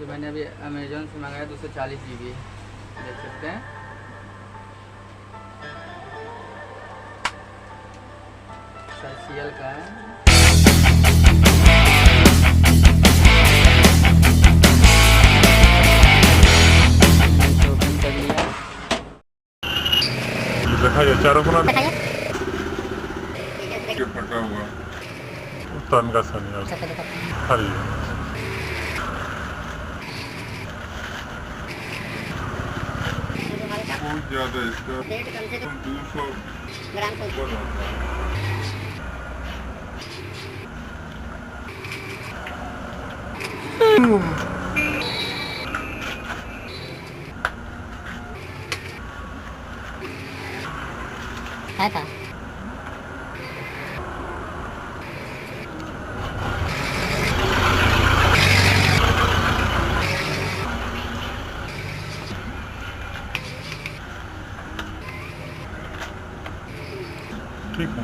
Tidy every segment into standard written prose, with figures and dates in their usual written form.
जो मैंने अभी अमेज़न से मंगाया 240 GB देख सकते हैं। CL का है। ओपन कर लिया। देखा ये चारों कोना के फटा हुआ तन का सनिया हरी बहुत ज़्यादा इसका रेट कम से कम 200 ग्राम को ऊपर होता है। है था। ठीक है।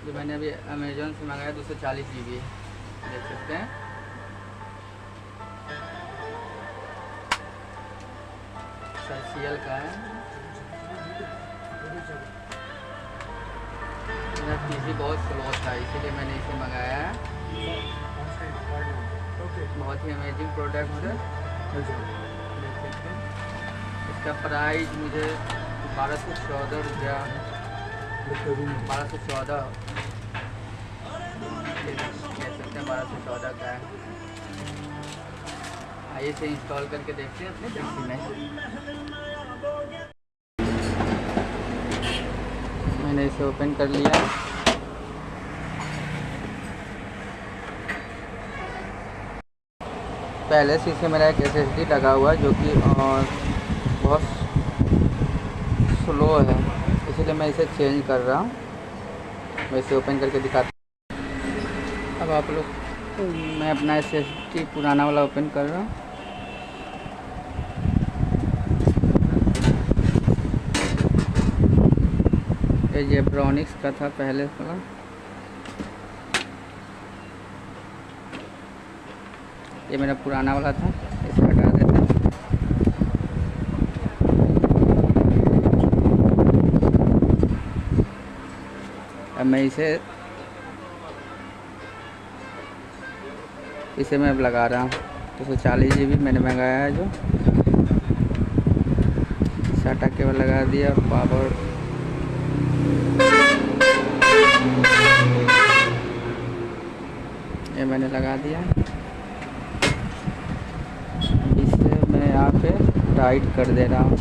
जो मैंने अभी अमेज़न से मंगाया 240 GB देख सकते हैं। CL का है। मेरा PC बहुत स्लो था इसीलिए मैंने इसे मंगाया है। बहुत ही अमेजिंग प्रोडक्ट है देख सकते हैं। इसका प्राइस मुझे 1214 रुपया 1214 देख सकते हैं 1214 का है। आइए इसे इंस्टॉल करके देखते हैं अपने पीसी में। मैंने इसे ओपन कर लिया। पहले से इसे मेरा एक SSD लगा हुआ है जो कि बहुत स्लो है, इसलिए मैं इसे चेंज कर रहा हूँ। मैं इसे ओपन करके दिखाता हूँ। अब आप लोग मैं अपना SSD पुराना वाला ओपन कर रहा हूँ। ये जेब्रॉनिक्स का था पहले वाला। ये मेरा पुराना वाला था, इसे हटा देते हैं। अब मैं इसे मैं अब लगा रहा हूँ। 240 GB मैंने मंगाया है जो साटा केबल लगा दिया। पावर ये मैंने लगा दिया। इसे मैं यहाँ पे टाइट कर दे रहा हूँ।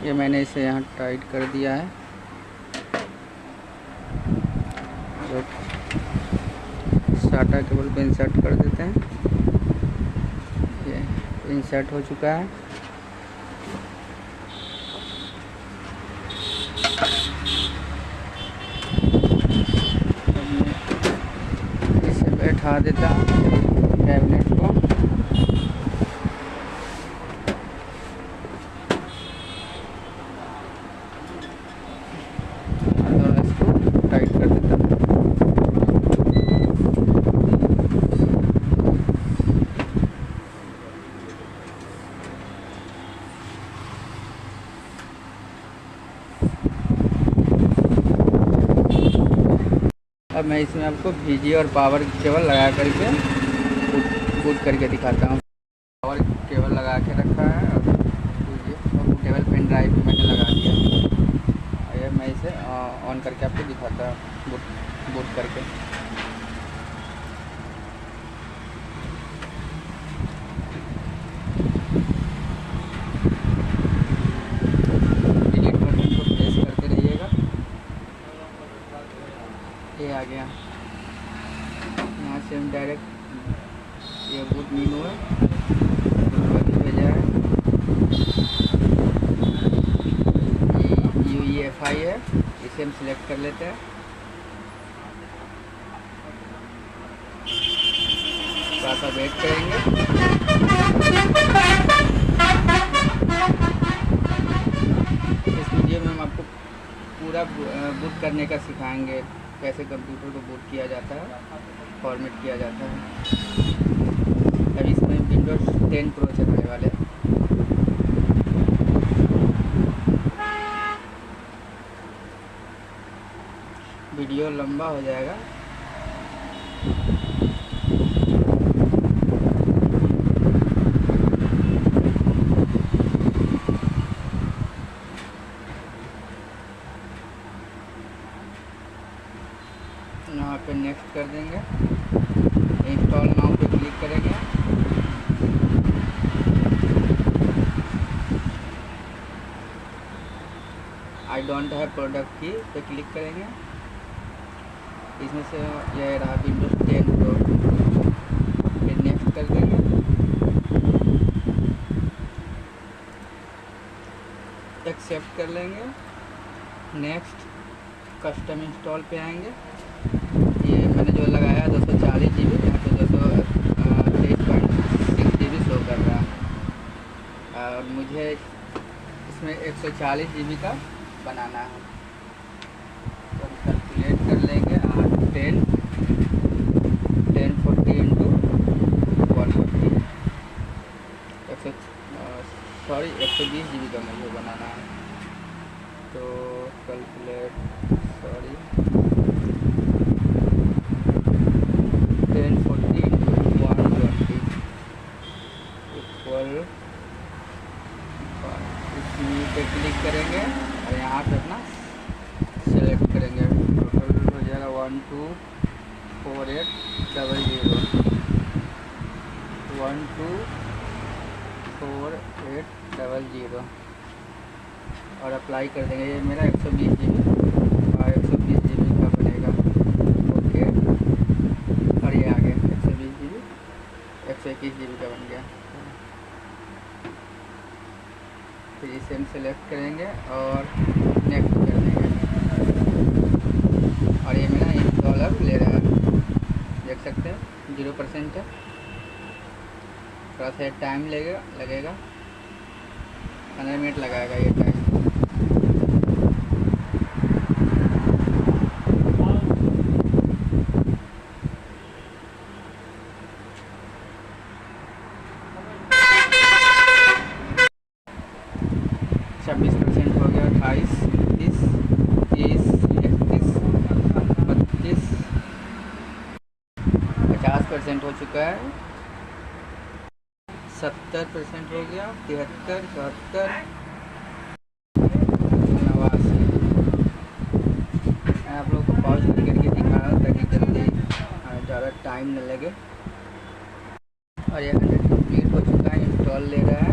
ये मैंने इसे यहाँ टाइट कर दिया है। तो साटा केबल को इंसर्ट कर देते हैं। ये इंसर्ट हो चुका है। इसे बैठा देता हूँ कैबिनेट को। टाइट कर देता हूँ। अब मैं इसमें आपको VG और पावर केबल लगा करके बूट करके दिखाता हूँ। पावर केबल लगा के रखा है और केबल पेन ड्राइव भी मैंने लगा दिया। ये मैं इसे ऑन करके आपको दिखाता हूँ बूट करके। डिलीट बटन को प्रेस करते रहिएगा। ये आ गया। यहाँ से सेम डायरेक्ट ये बूट मेनू है, बूट भेजा है। UEFI है, इसे हम सिलेक्ट कर लेते हैं। थोड़ा सा वेट करेंगे। इस वीडियो में हम आपको पूरा बूट करने का सिखाएंगे, कैसे कंप्यूटर को बूट किया जाता है, फॉर्मेट किया जाता है। अभी इसमें विंडोज 10 प्रो चलाने वाले हैं। वीडियो लंबा हो जाएगा। यहाँ पे नेक्स्ट कर देंगे, इंस्टॉल नाउ पे क्लिक करेंगे। आई डोंट हैव प्रोडक्ट की पे क्लिक करेंगे। इसमें से यह रहा विंडोज 10 प्रो, फिर नेक्स्ट कर देंगे। एक्सेप्ट कर लेंगे। नेक्स्ट कस्टम इंस्टॉल पे आएंगे। ये मैंने जो लगाया 240 GB, यहाँ पे 223.6 GB शो कर रहा है और मुझे इसमें 140 GB का बनाना है। तो हम कैलकुलेट कर लेंगे। 1040 इंटू 140, 120 GB का मुझे बनाना है। तो कैलकुलेट 1040 इंटू 120 इक्वल, इसमें पे क्लिक करेंगे और यहाँ पे अपना सेलेक्ट करेंगे। टोटल हो जाएगा 124800, 124800 और अप्लाई कर देंगे। ये मेरा 120 GB और 120 GB का बनेगा। ओके, और ये आ गया 120 GB, 121 GB का बन गया। फिर इसे हम सेलेक्ट करेंगे और नेक्स्ट कर देंगे। और ये मेरा $1 ले रहा है, देख सकते हैं 0% है। थोड़ा सा टाइम लगेगा, 15 मिनट लगाएगा ये टाइम। हो गया, 28, 29, 30, 31, 32, 50% हो चुका है। 70% हो गया, 73, 74, 89। मैं आप लोगों को पॉज करके दिखा रहा ताकि जल्दी ज़्यादा टाइम न लगे। और ये 100 कंप्लीट हो चुका है। इंस्टॉल ले रहा है,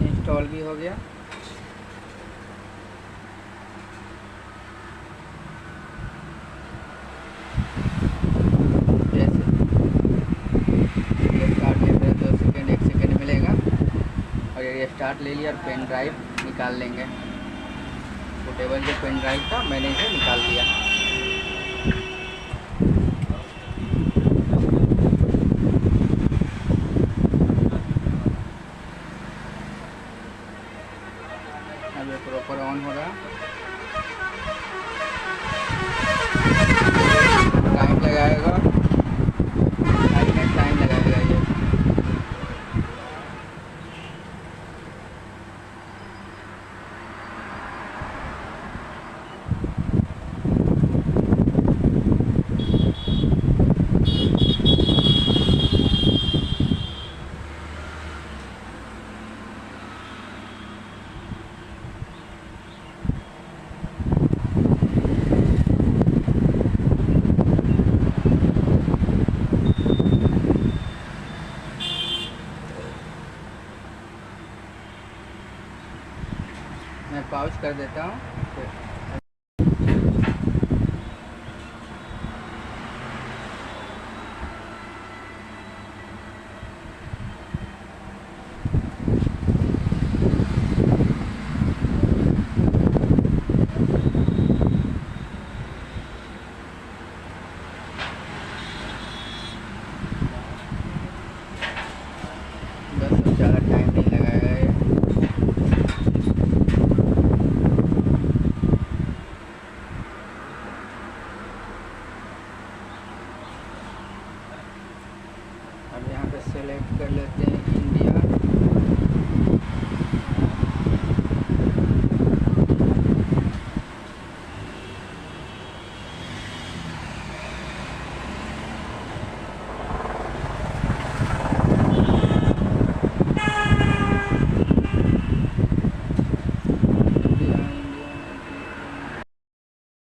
इंस्टॉल भी हो गया। जैसे ये स्टार्ट ले रहे 2 सेकेंड 1 सेकेंड मिलेगा और ये स्टार्ट ले लिया और पेन ड्राइव निकाल लेंगे। पोर्टेबल जो पेन ड्राइव था मैंने इसे निकाल दिया। अब ये प्रॉपर ऑन हो रहा है। टाइम लगाएगा, 5 मिनट टाइम लगाएगा ये। मैं पॉज कर देता हूँ। सेलेक्ट कर लेते हैं इंडिया।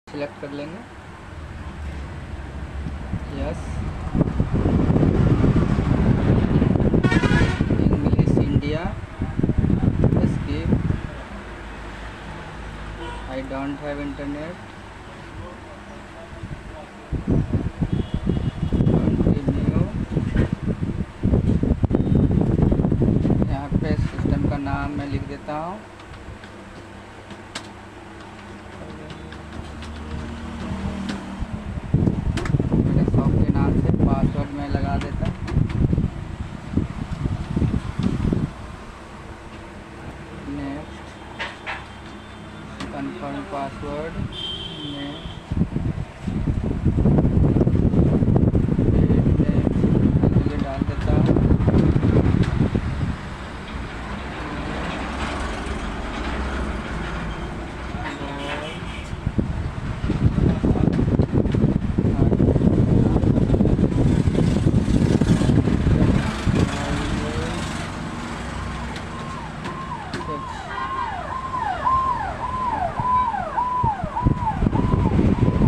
सेलेक्ट कर लेंगे, yes. English India, skip, I don't have internet, continue. यहाँ पे सिस्टम का नाम मैं लिख देता हूँ, पासवर्ड में लगा देता। नेक्स्ट, कंफर्म पासवर्ड, नेक्स्ट, डाल देता।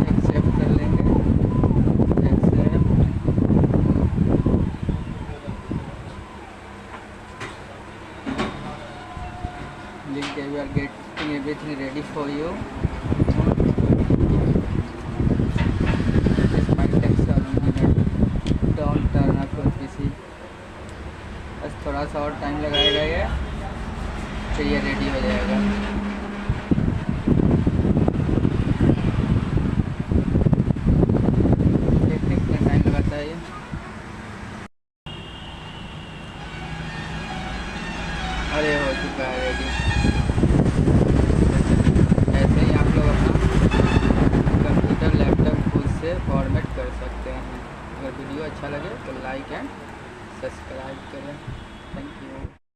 एक्सेप्ट कर लेंगे, accept. Link we are getting everything ready for you. This might take 7 minute, don't turn off your PC. बस थोड़ा सा और टाइम लगाएगा ये, फिर ये रेडी हो जाएगा। देखते कितना टाइम लगाता है ये। अरे हो चुका है रेडी। ऐसे ही आप लोग अपना कंप्यूटर लैपटॉप खुद से फॉर्मेट कर सकते हैं। अगर वीडियो अच्छा लगे तो लाइक एंड सब्सक्राइब करें। Thank you.